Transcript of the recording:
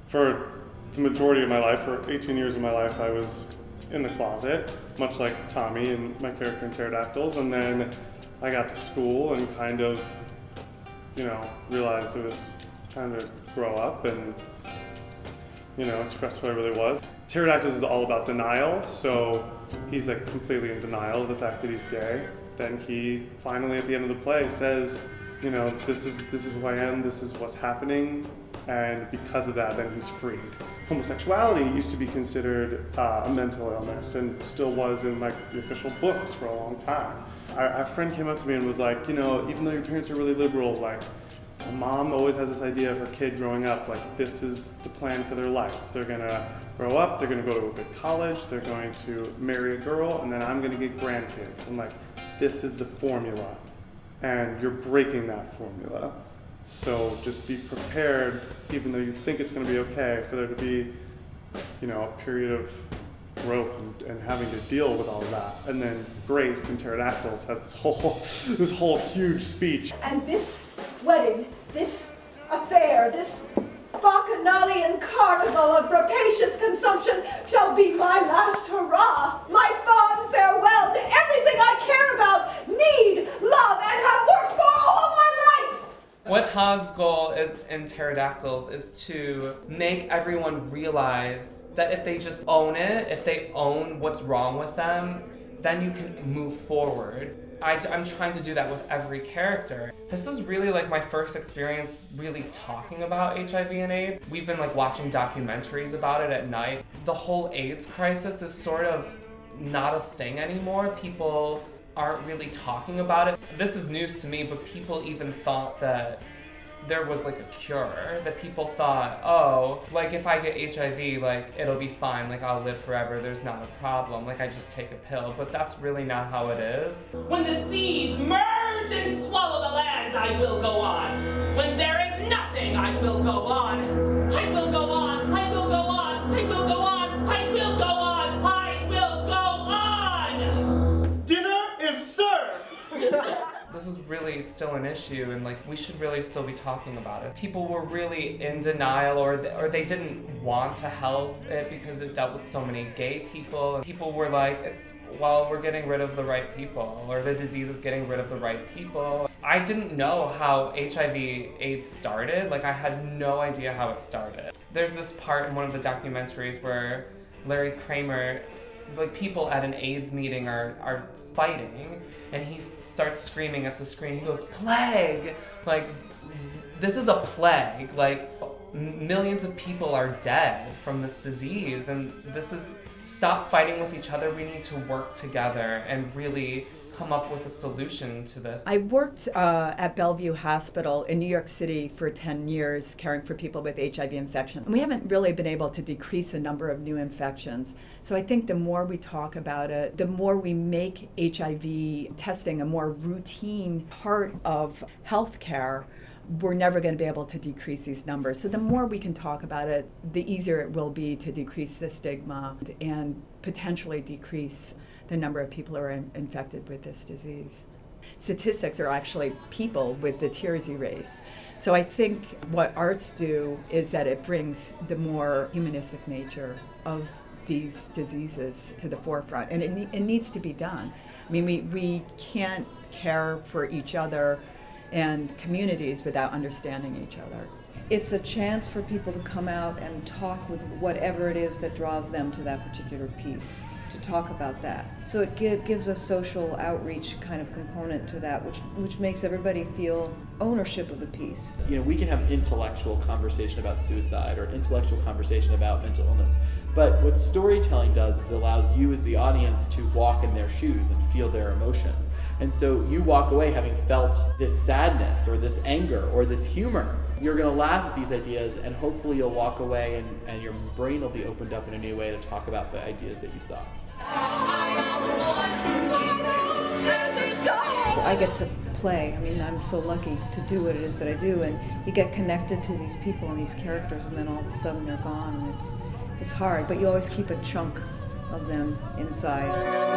For the majority of my life, for 18 years of my life, I was in the closet, much like Tommy and my character in Pterodactyls, and then I got to school and kind of, realized it was time to grow up and, express who I really was. Pterodactyls is all about denial, so he's like completely in denial of the fact that he's gay. Then he finally, at the end of the play, says, this is who I am, this is what's happening, and because of that, then he's freed. Homosexuality used to be considered a mental illness, and still was in the official books for a long time. Our friend came up to me and was like, even though your parents are really liberal, like, a mom always has this idea of her kid growing up, like, this is the plan for their life. They're gonna grow up, they're gonna go to a good college, they're going to marry a girl, and then I'm gonna get grandkids. And like, this is the formula, and you're breaking that formula. So just be prepared, even though you think it's gonna be okay, for there to be, a period of growth and having to deal with all of that. And then Grace in Pterodactyls has this whole huge speech. And this wedding, this affair, this bacchanalian carnival of rapacious consumption shall be my last hurrah, my fond farewell to everything I care about, need, love, and have worked for all my life. What Todd's goal is in Pterodactyls is to make everyone realize that if they just own it, if they own what's wrong with them, then you can move forward. I'm trying to do that with every character. This is really like my first experience really talking about HIV and AIDS. We've been like watching documentaries about it at night. The whole AIDS crisis is sort of not a thing anymore. People aren't really talking about it. This is news to me, but people even thought that there was like a cure, that people thought, oh, like if I get HIV, like it'll be fine, like I'll live forever, there's not a problem, like I just take a pill, but that's really not how it is. When the seas merge and swallow the land, I will go on. When there is nothing, I will go on. I will go on, I will go on, I will go on, I will go on, I will go on! Dinner is served! This is really still an issue, and like we should really still be talking about it. People were really in denial, or they didn't want to help it because it dealt with so many gay people. And people were like, we're getting rid of the right people, or the disease is getting rid of the right people. I didn't know how HIV/AIDS started. Like I had no idea how it started. There's this part in one of the documentaries where Larry Kramer, like people at an AIDS meeting are fighting, and he starts screaming at the screen. He goes, plague! Like, this is a plague. Like, millions of people are dead from this disease, and this is, stop fighting with each other. We need to work together and really come up with a solution to this. I worked at Bellevue Hospital in New York City for 10 years caring for people with HIV infection. And we haven't really been able to decrease the number of new infections. So I think the more we talk about it, the more we make HIV testing a more routine part of healthcare, we're never going to be able to decrease these numbers. So the more we can talk about it, the easier it will be to decrease the stigma and potentially decrease the number of people who are infected with this disease. Statistics are actually people with the tears erased. So I think what arts do is that it brings the more humanistic nature of these diseases to the forefront, and it needs to be done. I mean, we can't care for each other and communities without understanding each other. It's a chance for people to come out and talk with whatever it is that draws them to that particular piece, to talk about that. So it gives a social outreach kind of component to that, which makes everybody feel ownership of the piece. We can have intellectual conversation about suicide or intellectual conversation about mental illness, but what storytelling does is it allows you as the audience to walk in their shoes and feel their emotions. And so you walk away having felt this sadness or this anger or this humor. You're going to laugh at these ideas, and hopefully you'll walk away and your brain will be opened up in a new way to talk about the ideas that you saw. I get to play. I mean, I'm so lucky to do what it is that I do, and you get connected to these people and these characters, and then all of a sudden they're gone, and it's hard, but you always keep a chunk of them inside.